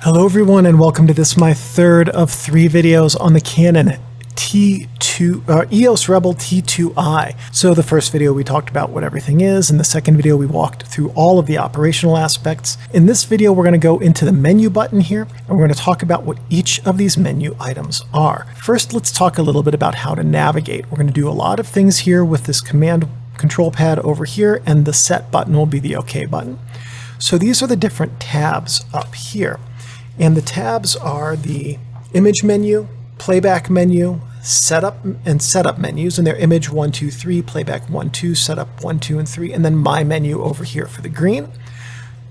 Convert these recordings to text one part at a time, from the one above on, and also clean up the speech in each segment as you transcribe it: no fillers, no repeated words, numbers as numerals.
Hello everyone, and welcome to this, my third of 3 videos on the Canon EOS Rebel T2i. So the first video we talked about what everything is, and the second video we walked through all of the operational aspects. In this video we're going to go into the menu button here, and we're going to talk about what each of these menu items are. First, let's talk a little bit about how to navigate. We're going to do a lot of things here with this command control pad over here, and the set button will be the OK button. So these are the different tabs up here. And the tabs are the image menu, playback menu, setup and setup menus, and they're image 1, 2, 3, playback 1, 2, setup 1, 2, and 3, and then my menu over here for the green.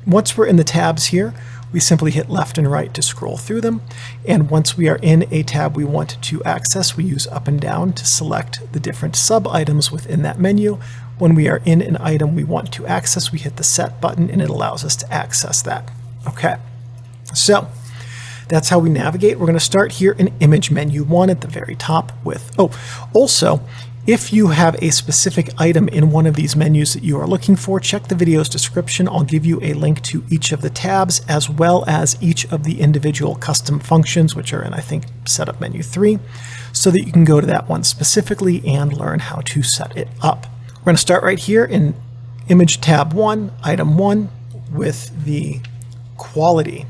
Once we're in the tabs here, we simply hit left and right to scroll through them. And once we are in a tab we want to access, we use up and down to select the different sub-items within that menu. When we are in an item we want to access, we hit the set button and it allows us to access that. Okay. So that's how we navigate. We're going to start here in image menu 1 at the very top with, also, if you have a specific item in one of these menus that you are looking for, check the video's description. I'll give you a link to each of the tabs as well as each of the individual custom functions, which are in, I think, setup menu 3, so that you can go to that one specifically and learn how to set it up. We're going to start right here in image tab 1, item 1, with the quality.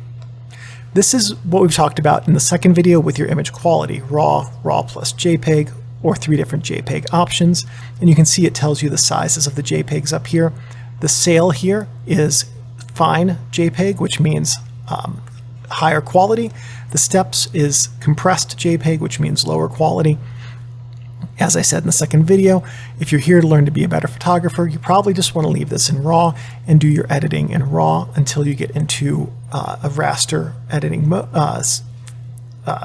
This is what we've talked about in the second video with your image quality, RAW, RAW plus JPEG, or 3 different JPEG options. And you can see it tells you the sizes of the JPEGs up here. The sale here is fine JPEG, which means higher quality. The steps is compressed JPEG, which means lower quality. As I said in the second video, if you're here to learn to be a better photographer, you probably just want to leave this in RAW and do your editing in RAW until you get into a raster editing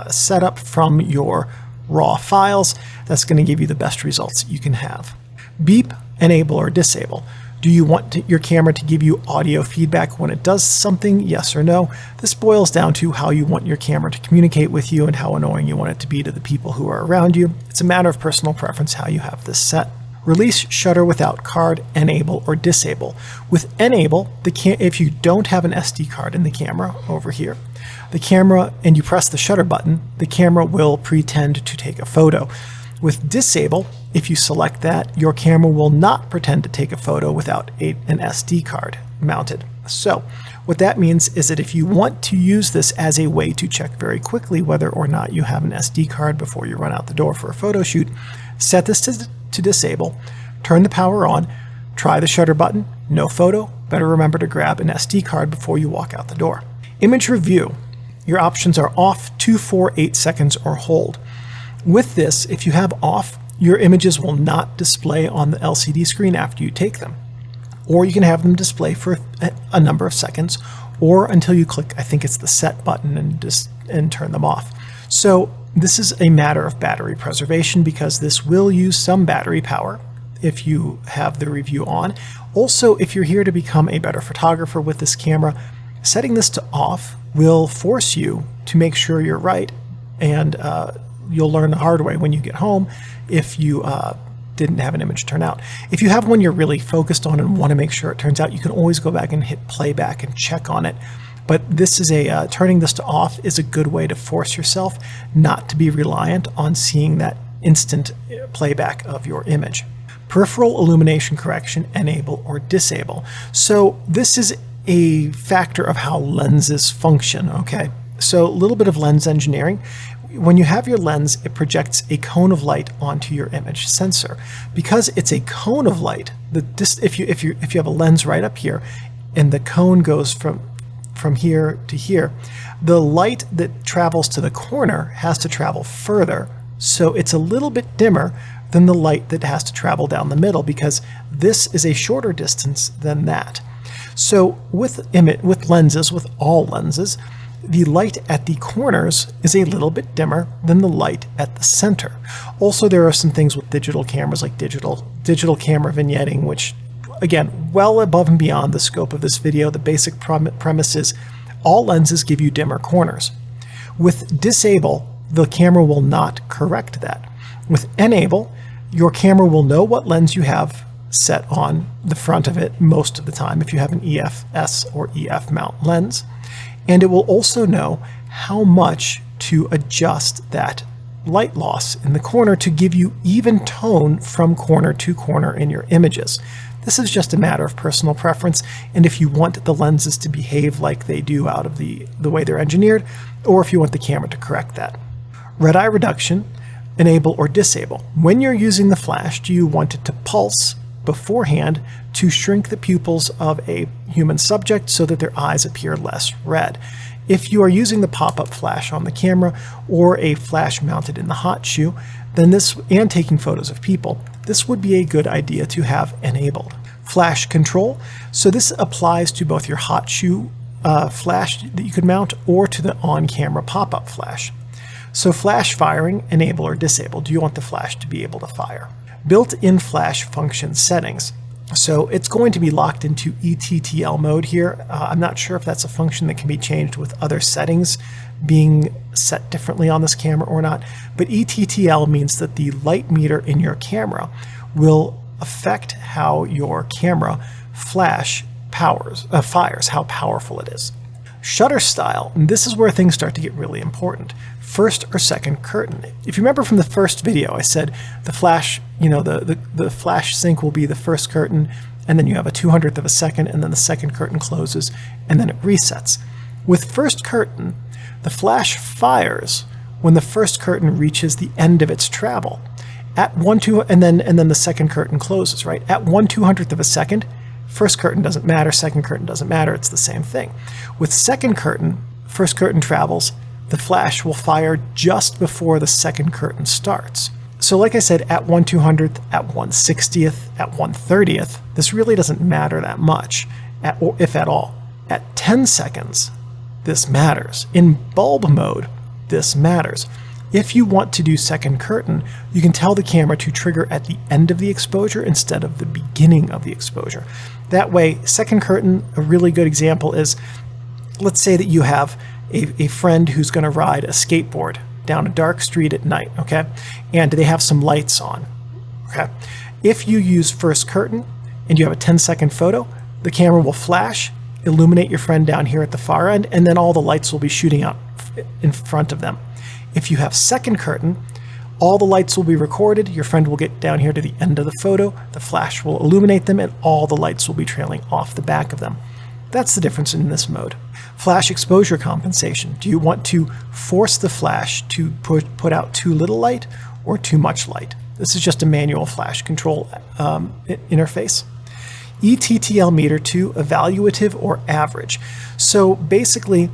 setup from your RAW files. That's going to give you the best results you can have. Beep, enable or disable. Do you want your camera to give you audio feedback when it does something? Yes or no? This boils down to how you want your camera to communicate with you and how annoying you want it to be to the people who are around you. It's a matter of personal preference how you have this set. Release shutter without card, enable or disable. With enable, if you don't have an SD card in the camera over here, the camera, and you press the shutter button, the camera will pretend to take a photo. With disable, if you select that, your camera will not pretend to take a photo without an SD card mounted. So what that means is that if you want to use this as a way to check very quickly whether or not you have an SD card before you run out the door for a photo shoot, set this to disable, turn the power on, try the shutter button, no photo, better remember to grab an SD card before you walk out the door. Image review, your options are off, 2, 4, 8 seconds, or hold. With this, if you have off, your images will not display on the LCD screen after you take them. Or you can have them display for a number of seconds, or until you click, I think it's the set button, and turn them off. So this is a matter of battery preservation because this will use some battery power if you have the review on. Also, if you're here to become a better photographer with this camera, setting this to off will force you to make sure you're right, and you'll learn the hard way when you get home if you didn't have an image turn out. If you have one you're really focused on and want to make sure it turns out, you can always go back and hit playback and check on it. But this is turning this to off is a good way to force yourself not to be reliant on seeing that instant playback of your image. Peripheral illumination correction, enable or disable. So this is a factor of how lenses function, okay? So a little bit of lens engineering. When you have your lens, it projects a cone of light onto your image sensor. Because it's a cone of light, if you have a lens right up here, and the cone goes from here to here, the light that travels to the corner has to travel further. So it's a little bit dimmer than the light that has to travel down the middle because this is a shorter distance than that. So with lenses, with all lenses, the light at the corners is a little bit dimmer than the light at the center. Also, there are some things with digital cameras like digital camera vignetting, which, again, well above and beyond the scope of this video. The basic premise is all lenses give you dimmer corners. With disable, the camera will not correct that. With enable, your camera will know what lens you have set on the front of it most of the time if you have an EF-S or EF mount lens. And it will also know how much to adjust that light loss in the corner to give you even tone from corner to corner in your images. This is just a matter of personal preference, and if you want the lenses to behave like they do out of the way they're engineered, or if you want the camera to correct that. Red eye reduction, enable or disable. When you're using the flash, do you want it to pulse beforehand to shrink the pupils of a human subject so that their eyes appear less red? If you are using the pop-up flash on the camera or a flash mounted in the hot shoe, then this, and taking photos of people, this would be a good idea to have enabled. Flash control, so this applies to both your hot shoe flash that you could mount or to the on-camera pop-up flash. So flash firing, enable or disable. Do you want the flash to be able to fire? Built-in flash function settings. So it's going to be locked into ETTL mode here. I'm not sure if that's a function that can be changed with other settings being set differently on this camera or not, but ETTL means that the light meter in your camera will affect how your camera fires, how powerful it is. Shutter style, and this is where things start to get really important. First or second curtain. If you remember from the first video, I said the flash, the flash sync will be the first curtain, and then you have a 200th of a second, and then the second curtain closes, and then it resets. With first curtain, the flash fires when the first curtain reaches the end of its travel. At and then the second curtain closes, right? At 1/200th of a second, first curtain doesn't matter, second curtain doesn't matter, it's the same thing. With second curtain, first curtain travels, the flash will fire just before the second curtain starts. So like I said, at 1/200th, at 1/60th, at 1/30th, this really doesn't matter that much, if at all. At 10 seconds, this matters. In bulb mode, this matters. If you want to do second curtain, you can tell the camera to trigger at the end of the exposure instead of the beginning of the exposure. That way, second curtain, a really good example is, let's say that you have a friend who's going to ride a skateboard down a dark street at night, okay? And they have some lights on, okay? If you use first curtain and you have a 10-second photo, the camera will flash, illuminate your friend down here at the far end, and then all the lights will be shooting out in front of them. If you have second curtain, all the lights will be recorded, your friend will get down here to the end of the photo, the flash will illuminate them, and all the lights will be trailing off the back of them. That's the difference in this mode. Flash exposure compensation. Do you want to force the flash to put out too little light or too much light? This is just a manual flash control interface. ETTL meter to evaluative or average. So basically,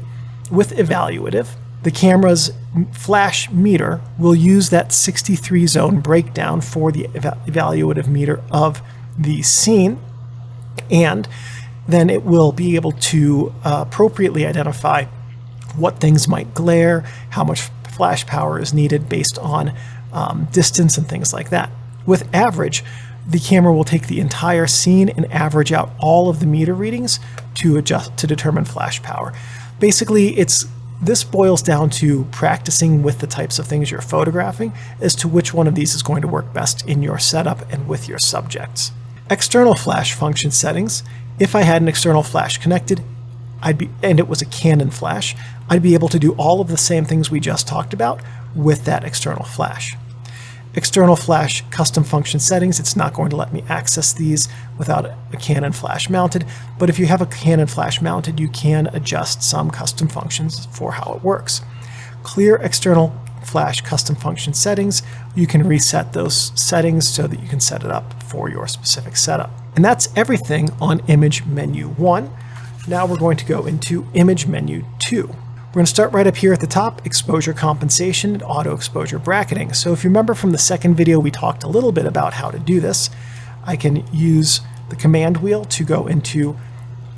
with evaluative, the camera's flash meter will use that 63 zone breakdown for the evaluative meter of the scene, and then it will be able to appropriately identify what things might glare, how much flash power is needed based on distance and things like that. With average, the camera will take the entire scene and average out all of the meter readings to determine flash power. Basically, this boils down to practicing with the types of things you're photographing as to which one of these is going to work best in your setup and with your subjects. External flash function settings. If I had an external flash connected, and it was a Canon flash, I'd be able to do all of the same things we just talked about with that external flash. External flash custom function settings, it's not going to let me access these without a Canon flash mounted, but if you have a Canon flash mounted, you can adjust some custom functions for how it works. Clear external flash custom function settings, you can reset those settings so that you can set it up for your specific setup. And that's everything on Image Menu 1. Now we're going to go into Image Menu 2. We're going to start right up here at the top, exposure compensation and auto exposure bracketing. So if you remember from the second video, we talked a little bit about how to do this. I can use the command wheel to go into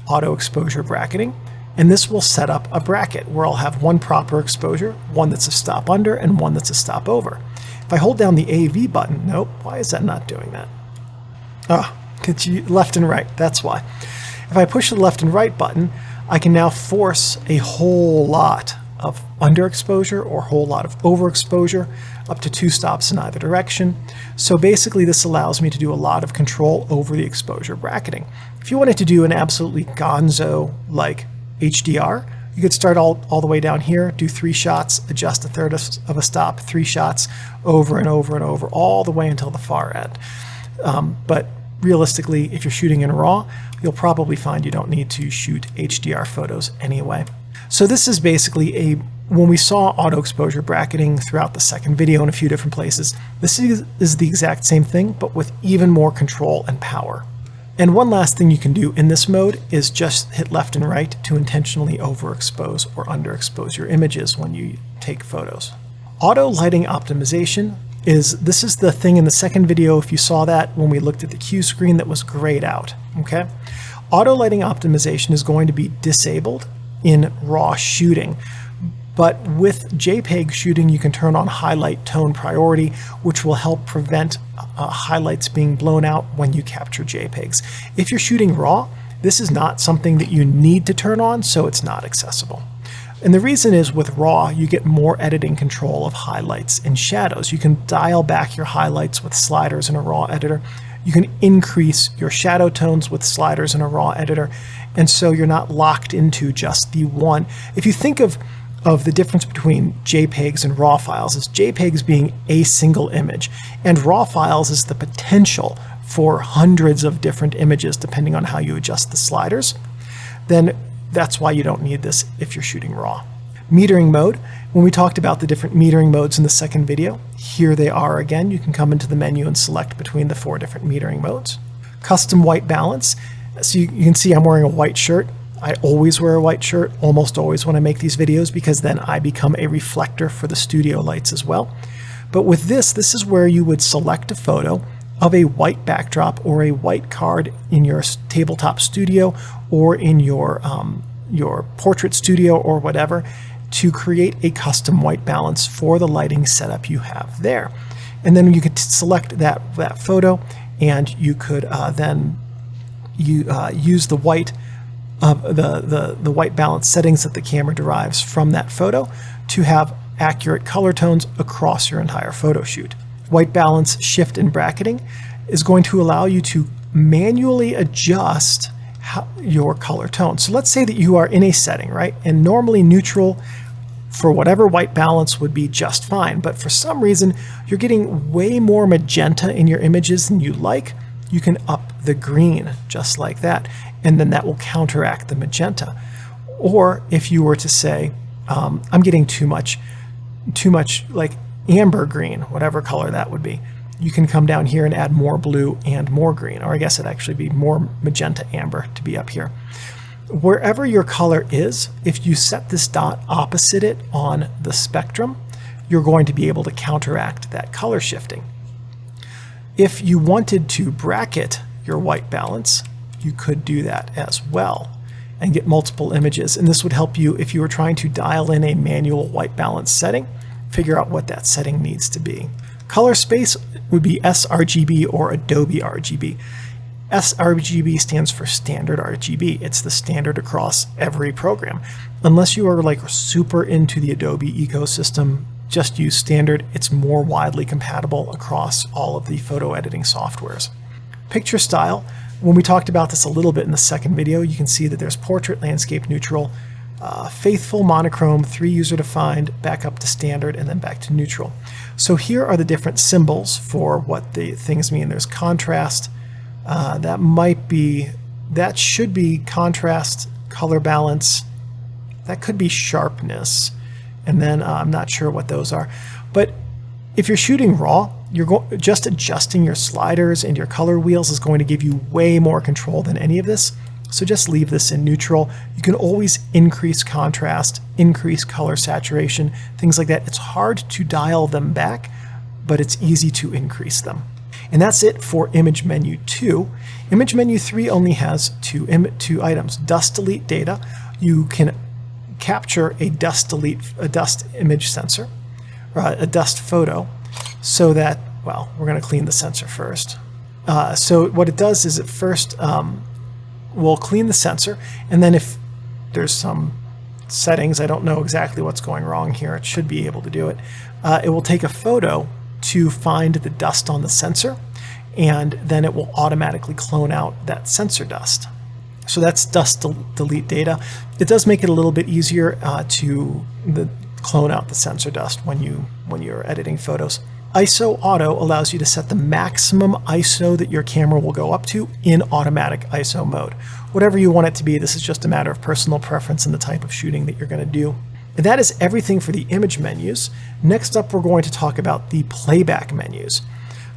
auto exposure bracketing, and this will set up a bracket where I'll have one proper exposure, one that's a stop under, and one that's a stop over. If I hold down the AV button, nope, why is that not doing that? It's left and right, that's why. If I push the left and right button, I can now force a whole lot of underexposure or a whole lot of overexposure, up to 2 stops in either direction. So basically this allows me to do a lot of control over the exposure bracketing. If you wanted to do an absolutely gonzo like HDR, You could start all the way down here, do 3 shots, adjust a third of a stop, 3 shots, over and over and over, all the way until the far end. But realistically, if you're shooting in RAW, you'll probably find you don't need to shoot HDR photos anyway. So this is basically when we saw auto exposure bracketing throughout the second video in a few different places, this is the exact same thing, but with even more control and power. And one last thing you can do in this mode is just hit left and right to intentionally overexpose or underexpose your images when you take photos. Auto lighting optimization this is the thing in the second video, if you saw that when we looked at the Q screen, that was grayed out, okay? Auto lighting optimization is going to be disabled in RAW shooting, but with JPEG shooting you can turn on highlight tone priority, which will help prevent highlights being blown out when you capture JPEGs. If you're shooting RAW, this is not something that you need to turn on, so it's not accessible. And the reason is with RAW, you get more editing control of highlights and shadows. You can dial back your highlights with sliders in a RAW editor. You can increase your shadow tones with sliders in a RAW editor. And so you're not locked into just the one. If you think of the difference between JPEGs and RAW files as JPEGs being a single image, and RAW files is the potential for hundreds of different images depending on how you adjust the sliders, then that's why you don't need this if you're shooting RAW. Metering mode, when we talked about the different metering modes in the second video, here they are again. You can come into the menu and select between the 4 different metering modes. Custom white balance, so you can see I'm wearing a white shirt. I always wear a white shirt, almost always when I make these videos, because then I become a reflector for the studio lights as well. But with this is where you would select a photo of a white backdrop or a white card in your tabletop studio or in your portrait studio or whatever, to create a custom white balance for the lighting setup you have there. And then you could select that photo, and you could then use the white the white balance settings that the camera derives from that photo to have accurate color tones across your entire photo shoot. White balance, shift, and bracketing is going to allow you to manually adjust your color tone. So let's say that you are in a setting, right? And normally neutral for whatever white balance would be just fine. But for some reason, you're getting way more magenta in your images than you like. You can up the green just like that, and then that will counteract the magenta. Or if you were to say, I'm getting too much like amber green, whatever color that would be, you can come down here and add more blue and more green, or I guess it'd actually be more magenta amber to be up here. Wherever your color is, if you set this dot opposite it on the spectrum, you're going to be able to counteract that color shifting. If you wanted to bracket your white balance, you could do that as well and get multiple images. And this would help you if you were trying to dial in a manual white balance setting, figure out what that setting needs to be. Color space would be sRGB or Adobe RGB. sRGB stands for standard RGB. It's the standard across every program. Unless you are like super into the Adobe ecosystem, just use standard. It's more widely compatible across all of the photo editing softwares. Picture style, when we talked about this a little bit in the second video, you can see that there's portrait, landscape, neutral, faithful, monochrome, 3 user defined, back up to standard, and then back to neutral. So here are the different symbols for what the things mean. There's contrast, that should be contrast, color balance, that could be sharpness, and then I'm not sure what those are. But if you're shooting RAW, just adjusting your sliders and your color wheels is going to give you way more control than any of this. So just leave this in neutral. You can always increase contrast, increase color saturation, things like that. It's hard to dial them back, but it's easy to increase them. And that's it for Image Menu 2. Image Menu 3 only has two items: dust delete data. You can capture a dust image sensor, or a dust photo, so that, well, we're going to clean the sensor first. So what it does is it first will clean the sensor, and then if there's some settings, I don't know exactly what's going wrong here, it should be able to do it. It will take a photo to find the dust on the sensor, and then it will automatically clone out that sensor dust. So that's dust delete data. It does make it a little bit easier to clone out the sensor dust when you're editing photos. ISO Auto allows you to set the maximum ISO that your camera will go up to in automatic ISO mode. Whatever you want it to be, this is just a matter of personal preference and the type of shooting that you're going to do. And that is everything for the image menus. Next up, we're going to talk about the playback menus.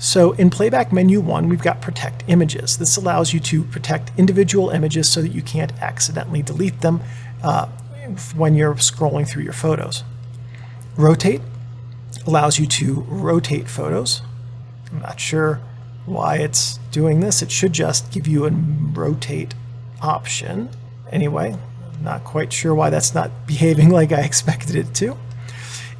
So in Playback Menu 1, we've got Protect Images. This allows you to protect individual images so that you can't accidentally delete them when you're scrolling through your photos. Rotate allows you to rotate photos. I'm not sure why it's doing this. It should just give you a rotate option. Anyway, I'm not quite sure why that's not behaving like I expected it to.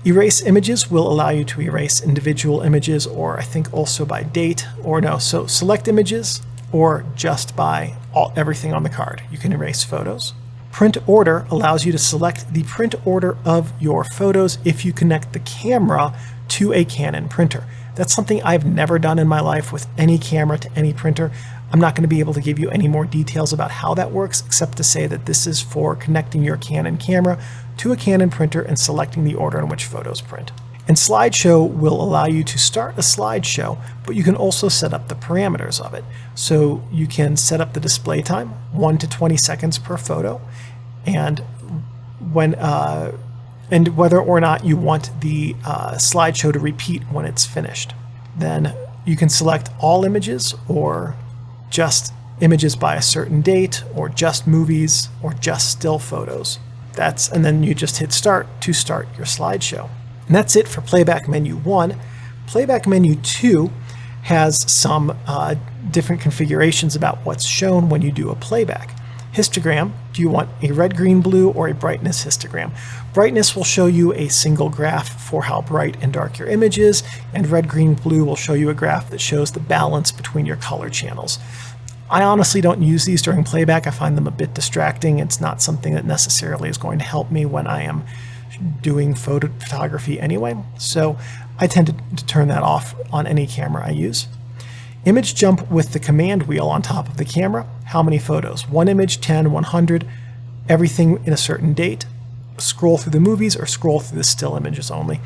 Erase Images will allow you to erase individual images, or I think also by date, or no, so select images or just by everything on the card. You can erase photos. Print Order allows you to select the print order of your photos if you connect the camera to a Canon printer. That's something I've never done in my life with any camera to any printer. I'm not going to be able to give you any more details about how that works, except to say that this is for connecting your Canon camera to a Canon printer and selecting the order in which photos print. And Slideshow will allow you to start a slideshow, but you can also set up the parameters of it. So you can set up the display time, 1 to 20 seconds per photo, and whether or not you want the slideshow to repeat when it's finished. Then you can select all images, or just images by a certain date, or just movies, or just still photos. And then you just hit start to start your slideshow. And that's it for Playback Menu 1. Playback Menu 2 has some different configurations about what's shown when you do a playback. Histogram, do you want a red, green, blue, or a brightness histogram? Brightness will show you a single graph for how bright and dark your image is, and red, green, blue will show you a graph that shows the balance between your color channels. I honestly don't use these during playback. I find them a bit distracting. It's not something that necessarily is going to help me when I am doing photography anyway, so I tend to turn that off on any camera I use. Image jump with the command wheel on top of the camera. How many photos? 1 image, 10, 100, everything in a certain date. Scroll through the movies or scroll through the still images only.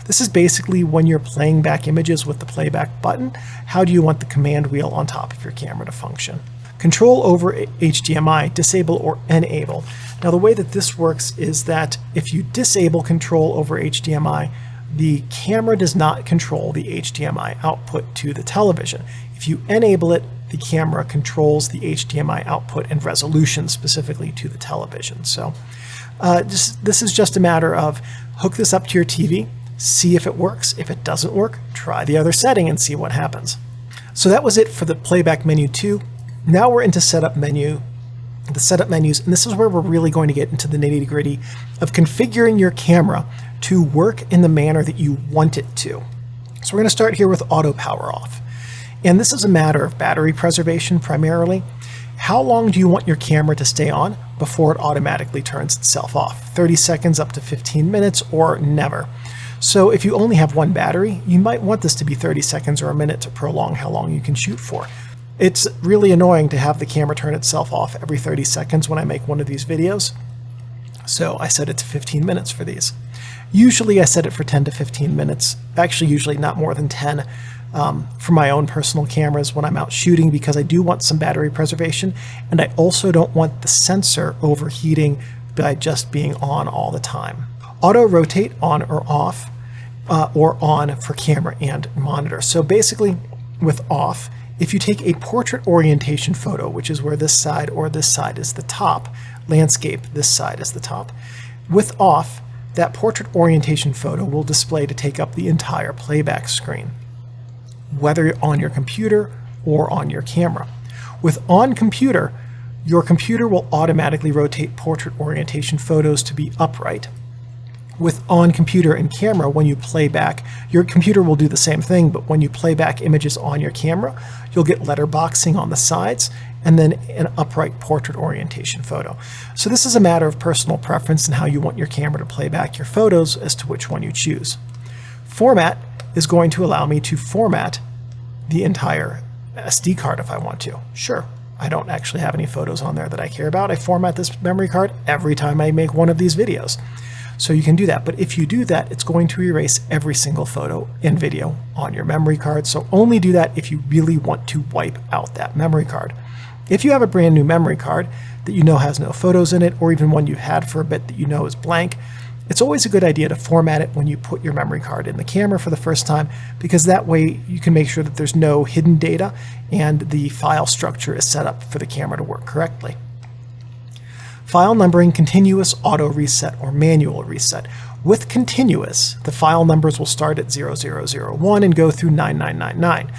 This is basically when you're playing back images with the playback button. How do you want the command wheel on top of your camera to function? Control over HDMI, disable or enable. Now the way that this works is that if you disable control over HDMI, the camera does not control the HDMI output to the television. If you enable it, the camera controls the HDMI output and resolution specifically to the television. So this is just a matter of hook this up to your TV, see if it works. If it doesn't work, try the other setting and see what happens. So that was it for the Playback Menu 2. Now we're into the setup menus, and this is where we're really going to get into the nitty-gritty of configuring your camera to work in the manner that you want it to. So we're going to start here with auto power off. And this is a matter of battery preservation primarily. How long do you want your camera to stay on before it automatically turns itself off? 30 seconds up to 15 minutes or never. So if you only have one battery, you might want this to be 30 seconds or a minute to prolong how long you can shoot for. It's really annoying to have the camera turn itself off every 30 seconds when I make one of these videos. So I set it to 15 minutes for these. Usually I set it for 10 to 15 minutes. Actually, usually not more than 10 for my own personal cameras when I'm out shooting, because I do want some battery preservation, and I also don't want the sensor overheating by just being on all the time. Auto rotate on or off, or on for camera and monitor. So basically with off, if you take a portrait orientation photo, which is where this side or this side is the top, landscape, this side is the top, with off, that portrait orientation photo will display to take up the entire playback screen, whether on your computer or on your camera. With on computer, your computer will automatically rotate portrait orientation photos to be upright. With on computer and camera, when you play back, your computer will do the same thing, but when you play back images on your camera, you'll get letterboxing on the sides and then an upright portrait orientation photo. So this is a matter of personal preference and how you want your camera to play back your photos as to which one you choose. Format is going to allow me to format the entire SD card if I want to. Sure, I don't actually have any photos on there that I care about. I format this memory card every time I make one of these videos. So you can do that, but if you do that, it's going to erase every single photo and video on your memory card. So only do that if you really want to wipe out that memory card. If you have a brand new memory card that you know has no photos in it, or even one you've had for a bit that you know is blank, it's always a good idea to format it when you put your memory card in the camera for the first time, because that way you can make sure that there's no hidden data and the file structure is set up for the camera to work correctly. File numbering: continuous, auto reset, or manual reset. With continuous, the file numbers will start at 0001 and go through 9999,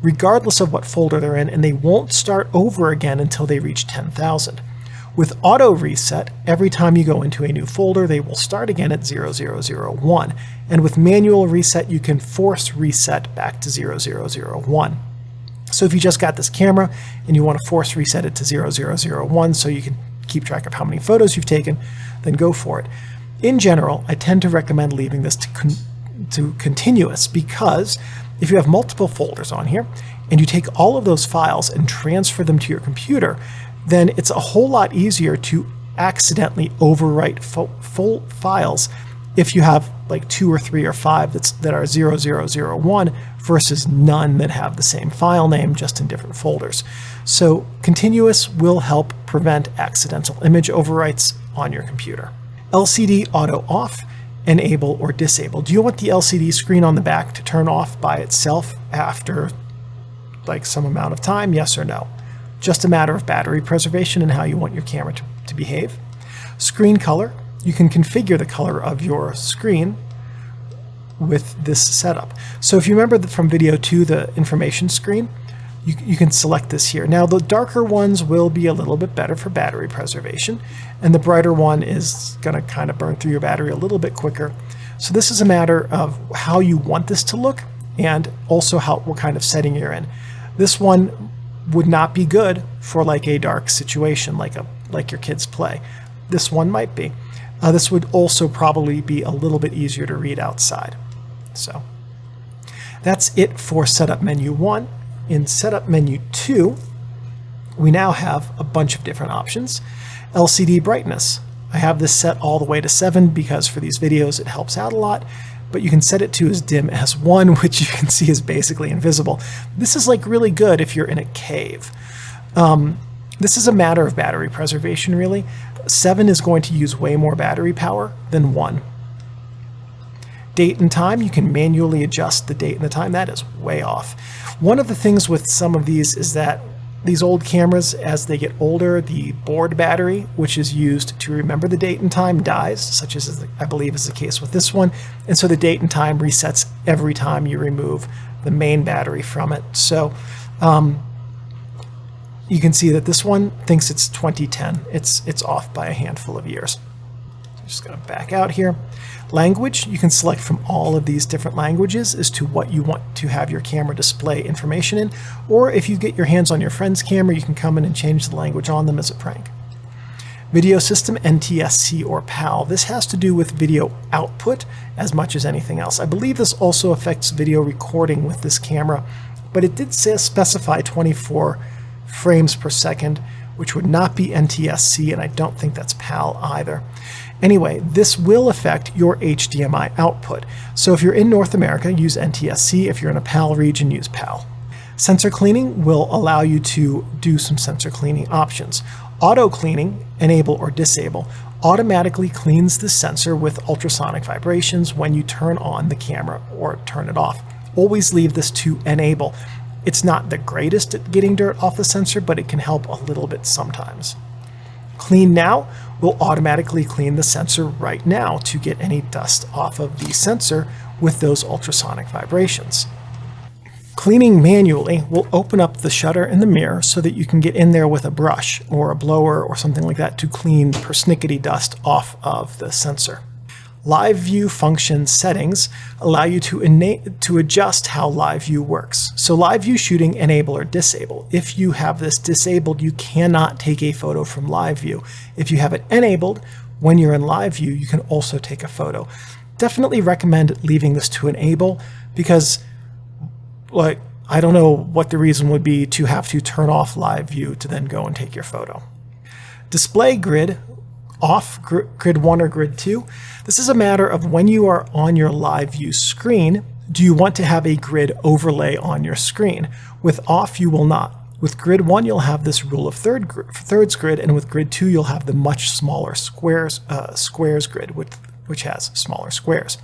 regardless of what folder they're in, and they won't start over again until they reach 10,000. With auto reset, every time you go into a new folder, they will start again at 0001. And with manual reset, you can force reset back to 0001. So if you just got this camera and you want to force reset it to 0001 so you can keep track of how many photos you've taken, then go for it. In general, I tend to recommend leaving this to continuous, because if you have multiple folders on here and you take all of those files and transfer them to your computer, then it's a whole lot easier to accidentally overwrite full files if you have like 2 or 3 or 5 that are 0001 versus none that have the same file name, just in different folders. So continuous will help prevent accidental image overwrites on your computer. LCD auto off, enable or disable. Do you want the LCD screen on the back to turn off by itself after like some amount of time? Yes or no? Just a matter of battery preservation and how you want your camera to behave. Screen color. You can configure the color of your screen with this setup. So if you remember from video 2, the information screen, you can select this here. Now the darker ones will be a little bit better for battery preservation, and the brighter one is going to kind of burn through your battery a little bit quicker. So this is a matter of how you want this to look and also what kind of setting you're in. This one would not be good for like a dark situation, like your kids play. This one might be. This would also probably be a little bit easier to read outside. So that's it for Setup Menu 1. In Setup Menu 2, we now have a bunch of different options. LCD brightness. I have this set all the way to 7 because for these videos it helps out a lot, but you can set it to as dim as 1, which you can see is basically invisible. This is like really good if you're in a cave. This is a matter of battery preservation, really. 7 is going to use way more battery power than 1. Date and time, you can manually adjust the date and the time. That is way off. One of the things with some of these is that these old cameras, as they get older, the board battery, which is used to remember the date and time, dies, such as I believe is the case with this one. And so the date and time resets every time you remove the main battery from it. So you can see that this one thinks it's 2010. It's off by a handful of years. I'm just going to back out here. Language, you can select from all of these different languages as to what you want to have your camera display information in, or if you get your hands on your friend's camera, you can come in and change the language on them as a prank. Video system, NTSC or PAL. This has to do with video output as much as anything else. I believe this also affects video recording with this camera, but it did specify 24 frames per second, which would not be NTSC, and I don't think that's PAL either. Anyway, this will affect your HDMI output. So if you're in North America, use NTSC. If you're in a PAL region, use PAL. Sensor cleaning will allow you to do some sensor cleaning options. Auto cleaning, enable or disable, automatically cleans the sensor with ultrasonic vibrations when you turn on the camera or turn it off. Always leave this to enable. It's not the greatest at getting dirt off the sensor, but it can help a little bit sometimes. Clean Now will automatically clean the sensor right now to get any dust off of the sensor with those ultrasonic vibrations. Cleaning manually will open up the shutter and the mirror so that you can get in there with a brush or a blower or something like that to clean persnickety dust off of the sensor. Live View function settings allow you to adjust how Live View works. So Live View shooting, enable or disable. If you have this disabled, you cannot take a photo from Live View. If you have it enabled, when you're in Live View, you can also take a photo. Definitely recommend leaving this to enable because, like, I don't know what the reason would be to have to turn off live view to then go and take your photo. Display grid off, grid 1 or grid 2. This is a matter of when you are on your live view screen, do you want to have a grid overlay on your screen? With off, you will not. With grid 1, you'll have this rule of thirds grid, and with grid 2, you'll have the much smaller squares grid, which has smaller squares.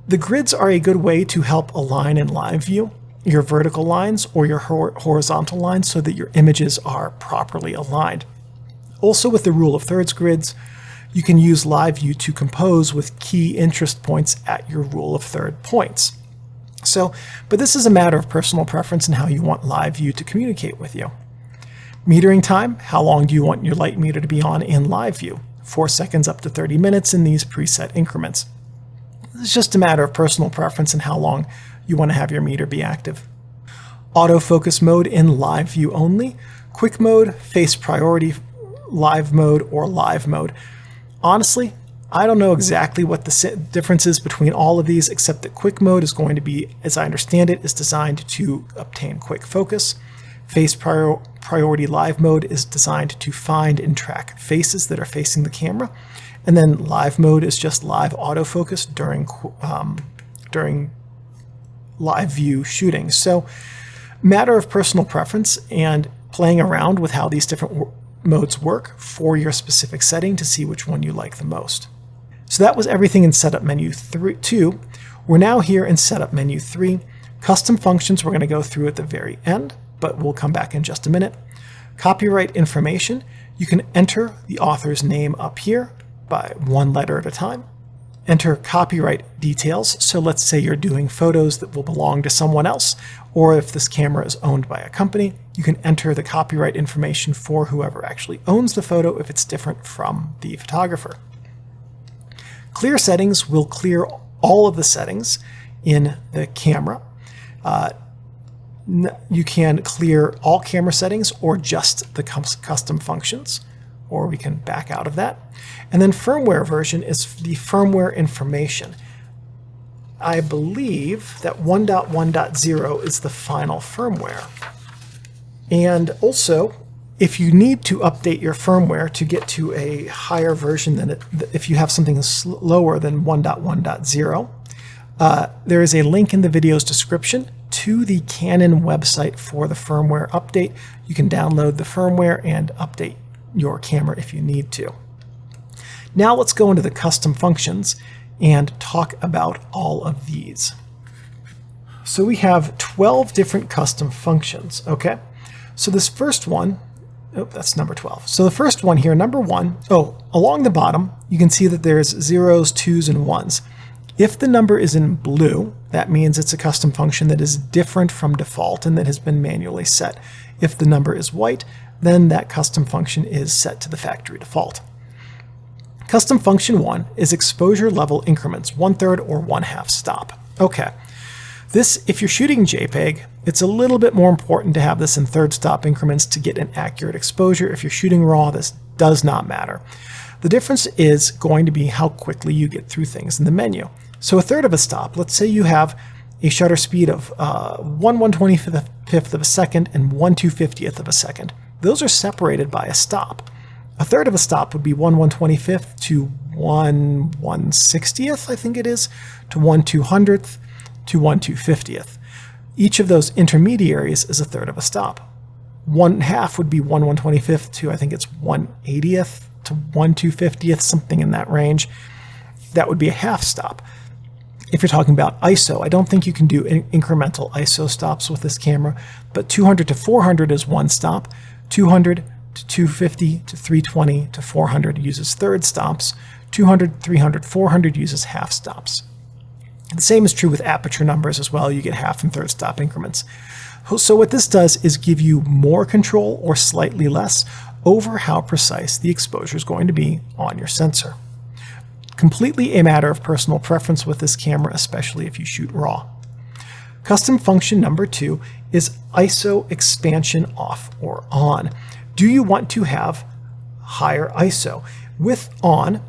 The grids are a good way to help align in live view your vertical lines or your horizontal lines so that your images are properly aligned. Also, with the rule of thirds grids, you can use live view to compose with key interest points at your rule of third points. But this is a matter of personal preference and how you want live view to communicate with you. Metering time, how long do you want your light meter to be on in live view? 4 seconds up to 30 minutes in these preset increments. It's just a matter of personal preference and how long you want to have your meter be active. Autofocus mode in live view only, quick mode, face priority, live mode, or live mode. Honestly, I don't know exactly what the difference is between all of these, except that quick mode is going to be, as I understand it, is designed to obtain quick focus. Face priority live mode is designed to find and track faces that are facing the camera. And then live mode is just live autofocus during live view shooting. So matter of personal preference and playing around with how these different modes work for your specific setting to see which one you like the most. So that was everything in Setup Menu 2. We're now here in Setup Menu 3. Custom functions we're going to go through at the very end, but we'll come back in just a minute. Copyright information, you can enter the author's name up here by one letter at a time. Enter copyright details, so let's say you're doing photos that will belong to someone else, or if this camera is owned by a company, you can enter the copyright information for whoever actually owns the photo if it's different from the photographer. Clear settings will clear all of the settings in the camera. You can clear all camera settings or just the custom functions, or we can back out of that. And then firmware version is the firmware information. I believe that 1.1.0 is the final firmware. And also, if you need to update your firmware to get to a higher version than if you have something lower than 1.1.0, there is a link in the video's description to the Canon website for the firmware update. You can download the firmware and update your camera if you need to. Now let's go into the custom functions and talk about all of these. So we have 12 different custom functions, okay? So this first one, that's number 12. So the first one here, number 1, along the bottom, you can see that there's 0s, 2s, and 1s. If the number is in blue, that means it's a custom function that is different from default and that has been manually set. If the number is white, then that custom function is set to the factory default. Custom function 1 is exposure level increments, 1/3 or 1/2 stop. Okay, this, if you're shooting JPEG, it's a little bit more important to have this in third stop increments to get an accurate exposure. If you're shooting RAW, this does not matter. The difference is going to be how quickly you get through things in the menu. So 1/3 of a stop, let's say you have a shutter speed of 1/125th of a second and 1/250th of a second. Those are separated by a stop. 1/3 of a stop would be 1/125th to 1/160th, I think it is, to 1/200th to 1/250th. Each of those intermediaries is 1/3 of a stop. 1/2 would be 1/125th to, I think it's 1/80th to 1/250th, something in that range. That would be a half stop. If you're talking about ISO, I don't think you can do incremental ISO stops with this camera, but 200 to 400 is one stop, 200 to 250 to 320 to 400 uses third stops, 200, 300, 400 uses half stops. The same is true with aperture numbers as well. You get half and third stop increments. So what this does is give you more control or slightly less over how precise the exposure is going to be on your sensor. Completely a matter of personal preference with this camera, especially if you shoot RAW. Custom function number 2 is ISO expansion off or on. Do you want to have higher ISO? With on,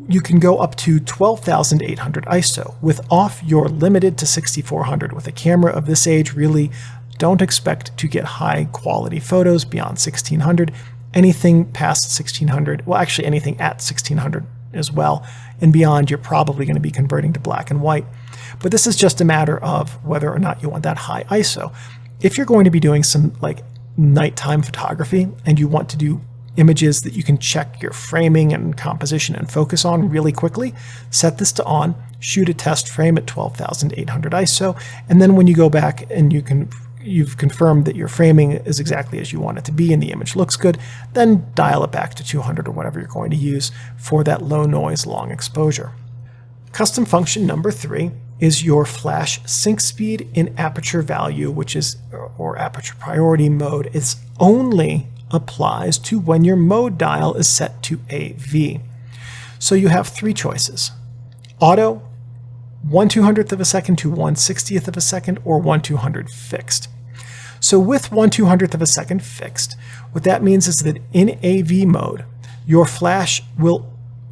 you can go up to 12,800 ISO. With off, you're limited to 6,400. With a camera of this age, really don't expect to get high quality photos beyond 1,600. Anything past 1,600, well, actually anything at 1,600 as well, and beyond, you're probably going to be converting to black and white. But this is just a matter of whether or not you want that high ISO. If you're going to be doing some like nighttime photography and you want to do images that you can check your framing and composition and focus on really quickly, set this to on, shoot a test frame at 12,800 ISO, and then when you go back and you've confirmed that your framing is exactly as you want it to be and the image looks good, then dial it back to 200 or whatever you're going to use for that low noise, long exposure. Custom function number 3 is your flash sync speed in aperture value, which is, or aperture priority mode. It only applies to when your mode dial is set to AV. So you have 3 choices: auto, 1/200th of a second to 1/60th of a second, or 1/200 fixed. So with 1/200th of a second fixed, what that means is that in AV mode, your flash will,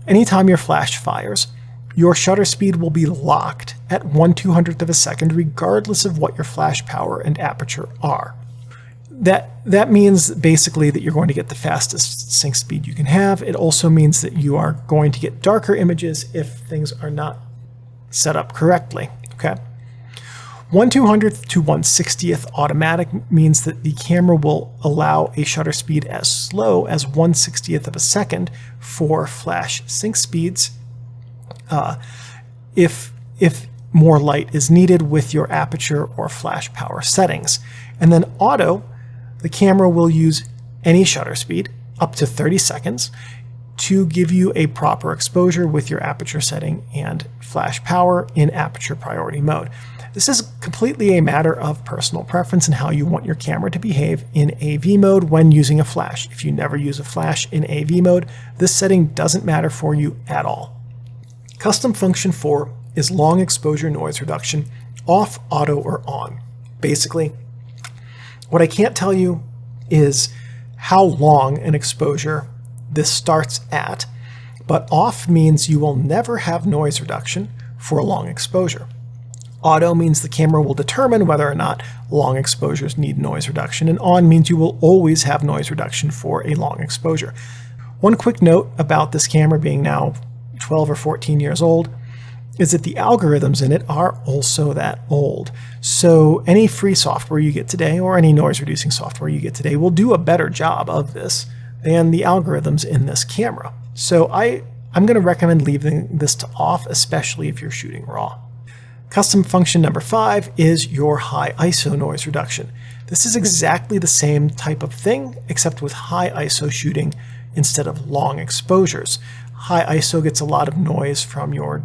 anytime your flash fires, your shutter speed will be locked at 1/200th of a second, regardless of what your flash power and aperture are. That means basically that you're going to get the fastest sync speed you can have. It also means that you are going to get darker images if things are not set up correctly. Okay. 1/200th to 1/60th automatic means that the camera will allow a shutter speed as slow as 1/60th of a second for flash sync speeds if more light is needed with your aperture or flash power settings. And then auto, the camera will use any shutter speed up to 30 seconds to give you a proper exposure with your aperture setting and flash power in aperture priority mode. This is completely a matter of personal preference and how you want your camera to behave in AV mode when using a flash. If you never use a flash in AV mode, this setting doesn't matter for you at all. Custom function 4 is long exposure noise reduction, off, auto, or on. Basically, what I can't tell you is how long an exposure this starts at, but off means you will never have noise reduction for a long exposure. Auto means the camera will determine whether or not long exposures need noise reduction, and on means you will always have noise reduction for a long exposure. One quick note about this camera being now 12 or 14 years old is that the algorithms in it are also that old. So any free software you get today or any noise reducing software you get today will do a better job of this than the algorithms in this camera. So I'm going to recommend leaving this to off, especially if you're shooting RAW. Custom function number 5 is your high ISO noise reduction. This is exactly the same type of thing, except with high ISO shooting instead of long exposures. High ISO gets a lot of noise from your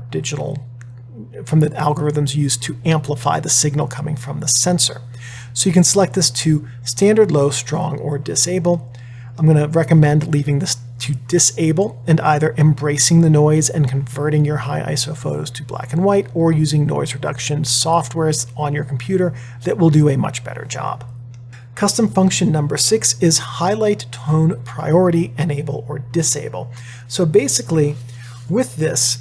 from the algorithms used to amplify the signal coming from the sensor. So you can select this to standard, low, strong, or disable. I'm going to recommend leaving this to disable and either embracing the noise and converting your high ISO photos to black and white, or using noise reduction softwares on your computer that will do a much better job. Custom function number 6 is highlight tone priority, enable or disable. So basically with this,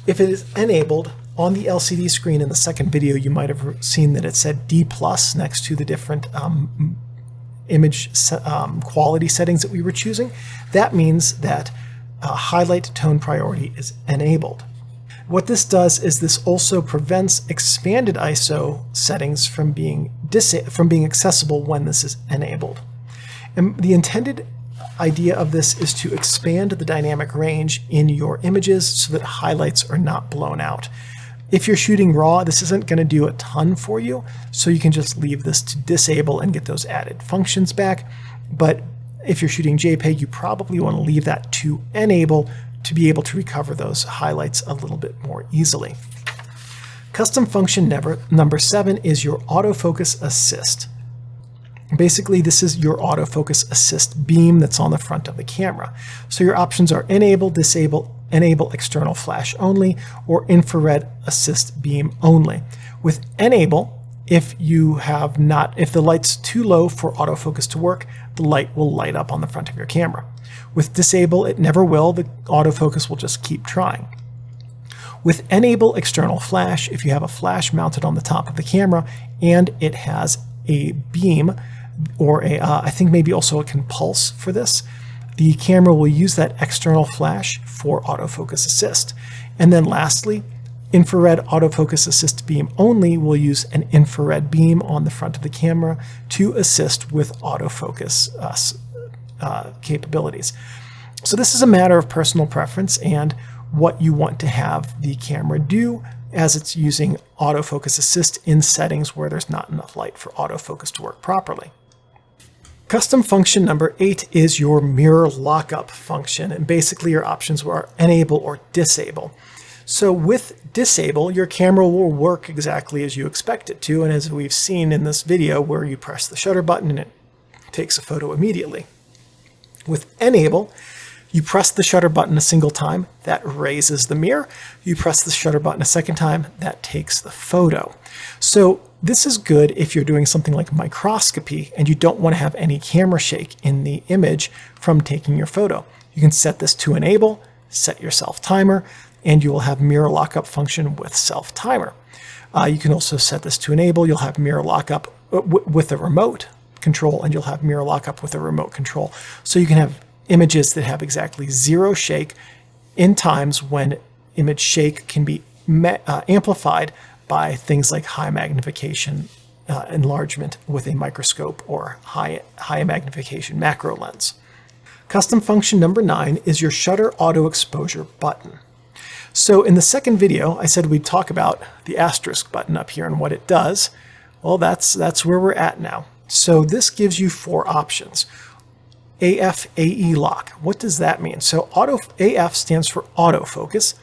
if it is enabled on the LCD screen in the second video, you might have seen that it said D+ next to the different image quality settings that we were choosing. That means that highlight tone priority is enabled. What this does is this also prevents expanded ISO settings from being accessible when this is enabled. And the intended idea of this is to expand the dynamic range in your images so that highlights are not blown out. If you're shooting RAW, this isn't going to do a ton for you, so you can just leave this to disable and get those added functions back. But if you're shooting JPEG, you probably want to leave that to enable to be able to recover those highlights a little bit more easily. Custom function number 7 is your autofocus assist. Basically, this is your autofocus assist beam that's on the front of the camera. So your options are enable, disable, enable external flash only, or infrared assist beam only. With enable, if the light's too low for autofocus to work, the light will light up on the front of your camera. With disable, it never will. The autofocus will just keep trying. With enable external flash, if you have a flash mounted on the top of the camera and it has a beam or I think maybe also a pulse for this, the camera will use that external flash for autofocus assist. And then lastly, infrared autofocus assist beam only will use an infrared beam on the front of the camera to assist with autofocus capabilities. So this is a matter of personal preference and what you want to have the camera do as it's using autofocus assist in settings where there's not enough light for autofocus to work properly. Custom function number 8 is your mirror lockup function, and basically your options are enable or disable. So with disable, your camera will work exactly as you expect it to, and as we've seen in this video where you press the shutter button and it takes a photo immediately. With enable, you press the shutter button a single time, that raises the mirror. You press the shutter button a second time, that takes the photo. So this is good if you're doing something like microscopy and you don't want to have any camera shake in the image from taking your photo. You can set this to enable, set your self-timer, and you will have mirror lockup function with self-timer. You can also set this to enable. You'll have mirror lockup with a remote control, and you'll have mirror lockup with a remote control. So you can have images that have exactly 0 shake in times when image shake can be amplified by things like high magnification enlargement with a microscope or high magnification macro lens. Custom function number 9 is your shutter auto exposure button. So in the second video, I said we'd talk about the asterisk button up here and what it does. Well, that's where we're at now. So this gives you 4 options. AF AE lock. What does that mean? So AF stands for autofocus.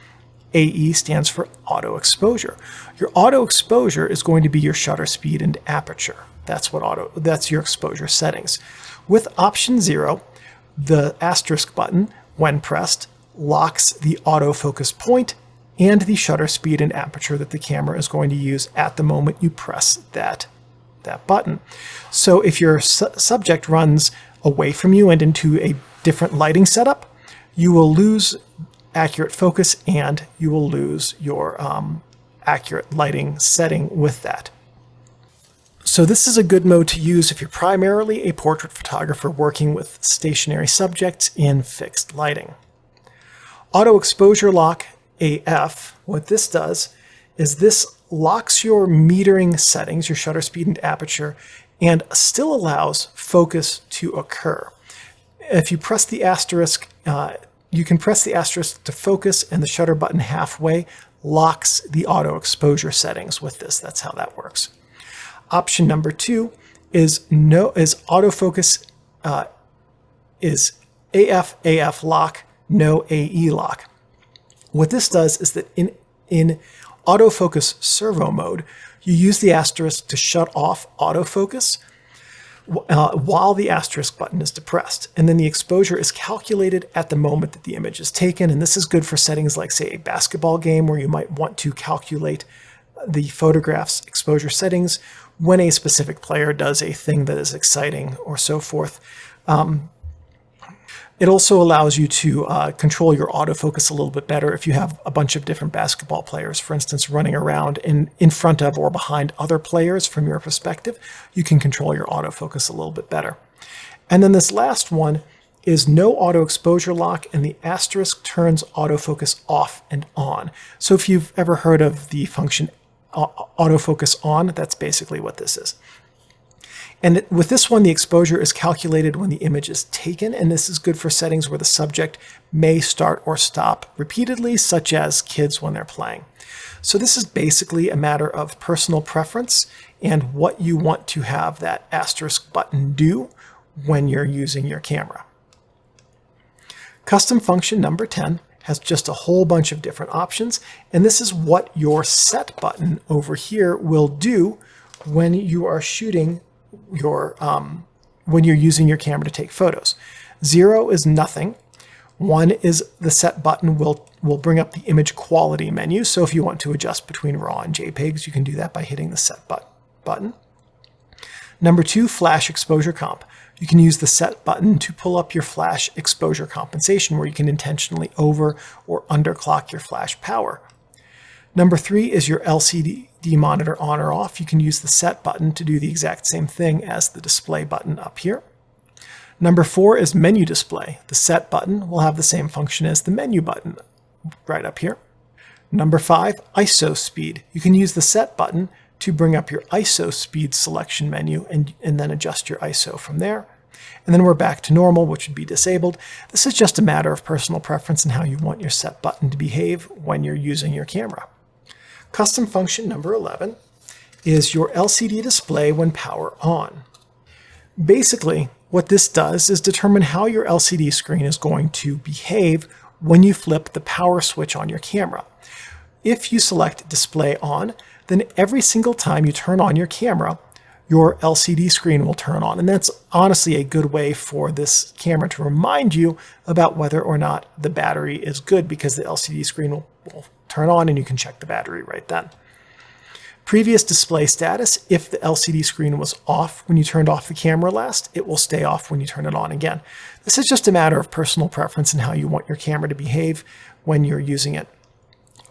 AE stands for auto exposure. Your auto exposure is going to be your shutter speed and aperture. That's your exposure settings. With option 0, the asterisk button, when pressed, locks the autofocus point and the shutter speed and aperture that the camera is going to use at the moment you press that button. So if your subject runs away from you and into a different lighting setup, you will lose accurate focus and you will lose your accurate lighting setting with that. So this is a good mode to use if you're primarily a portrait photographer working with stationary subjects in fixed lighting. Auto exposure lock AF, what this does is this locks your metering settings, your shutter speed and aperture, and still allows focus to occur. If you press the asterisk, you can press the asterisk to focus, and the shutter button halfway locks the auto exposure settings with this. That's how that works. Option number 2 is autofocus is AF lock, no AE lock. What this does is that in autofocus servo mode, you use the asterisk to shut off autofocus while the asterisk button is depressed. And then the exposure is calculated at the moment that the image is taken. And this is good for settings like, say, a basketball game where you might want to calculate the photograph's exposure settings when a specific player does a thing that is exciting or so forth. It also allows you to control your autofocus a little bit better if you have a bunch of different basketball players, for instance, running around in front of or behind other players from your perspective. You can control your autofocus a little bit better. And then this last one is no auto exposure lock, and the asterisk turns autofocus off and on. So if you've ever heard of the function autofocus on, that's basically what this is. And with this one, the exposure is calculated when the image is taken, and this is good for settings where the subject may start or stop repeatedly, such as kids when they're playing. So this is basically a matter of personal preference and what you want to have that asterisk button do when you're using your camera. Custom function number 10 has just a whole bunch of different options, and this is what your set button over here will do when you are shooting when you're using your camera to take photos. 0 is nothing. 1 is the set button will bring up the image quality menu. So if you want to adjust between RAW and JPEGs, you can do that by hitting the set button. Number 2, flash exposure comp. You can use the Set button to pull up your flash exposure compensation, where you can intentionally over or underclock your flash power. Number 3 is your LCD monitor on or off. You can use the Set button to do the exact same thing as the Display button up here. Number 4 is Menu Display. The Set button will have the same function as the Menu button right up here. Number 5, ISO speed. You can use the Set button to bring up your ISO speed selection menu and then adjust your ISO from there. And then we're back to normal, which would be disabled. This is just a matter of personal preference and how you want your Set button to behave when you're using your camera. Custom function number 11 is your LCD display when power on. Basically, what this does is determine how your LCD screen is going to behave when you flip the power switch on your camera. If you select display on, then every single time you turn on your camera, your LCD screen will turn on. And that's honestly a good way for this camera to remind you about whether or not the battery is good, because the LCD screen will turn on and you can check the battery right then. Previous display status: if the LCD screen was off when you turned off the camera last, it will stay off when you turn it on again. This is just a matter of personal preference and how you want your camera to behave when you're using it.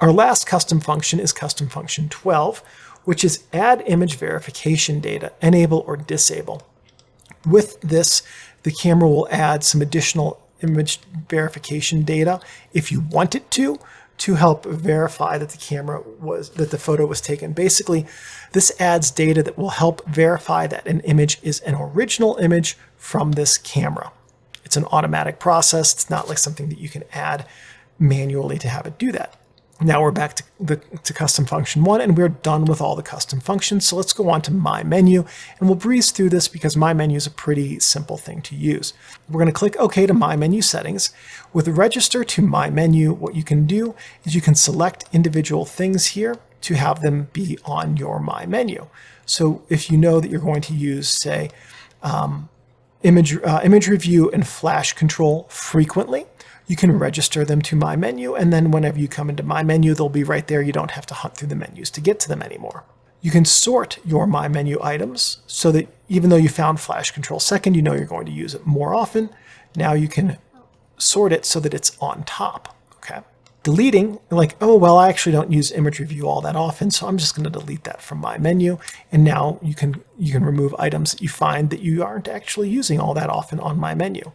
Our last custom function is custom function 12, which is add image verification data, enable or disable. With this, the camera will add some additional image verification data if you want it to help verify that the photo was taken. Basically, this adds data that will help verify that an image is an original image from this camera. It's an automatic process. It's not like something that you can add manually to have it do that. Now we're back to custom function 1, and we're done with all the custom functions. So let's go on to My Menu, and we'll breeze through this because My Menu is a pretty simple thing to use. We're going to click OK to My Menu settings. With Register to My Menu, what you can do is you can select individual things here to have them be on your My Menu. So if you know that you're going to use, say, image review and flash control frequently, you can register them to My Menu, and then whenever you come into My Menu, they'll be right there. You don't have to hunt through the menus to get to them anymore. You can sort your My Menu items so that even though you found flash control second, you know you're going to use it more often. Now you can sort it so that it's on top. Okay. Deleting, like, oh, well, I actually don't use image review all that often, so I'm just going to delete that from My Menu. And now you can remove items that you find that you aren't actually using all that often on My Menu.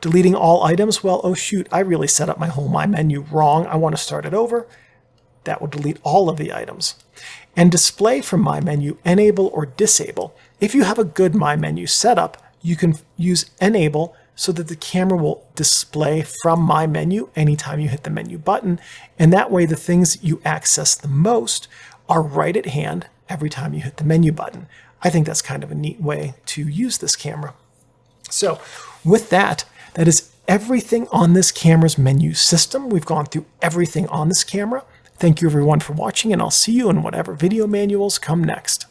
Deleting all items, well, oh shoot, I really set up my whole My Menu wrong. I want to start it over. That will delete all of the items. And display from My Menu, enable or disable. If you have a good My Menu setup, you can use enable so that the camera will display from My Menu anytime you hit the menu button. And that way the things you access the most are right at hand every time you hit the menu button. I think that's kind of a neat way to use this camera. So with that, that is everything on this camera's menu system. We've gone through everything on this camera. Thank you everyone for watching, and I'll see you in whatever video manuals come next.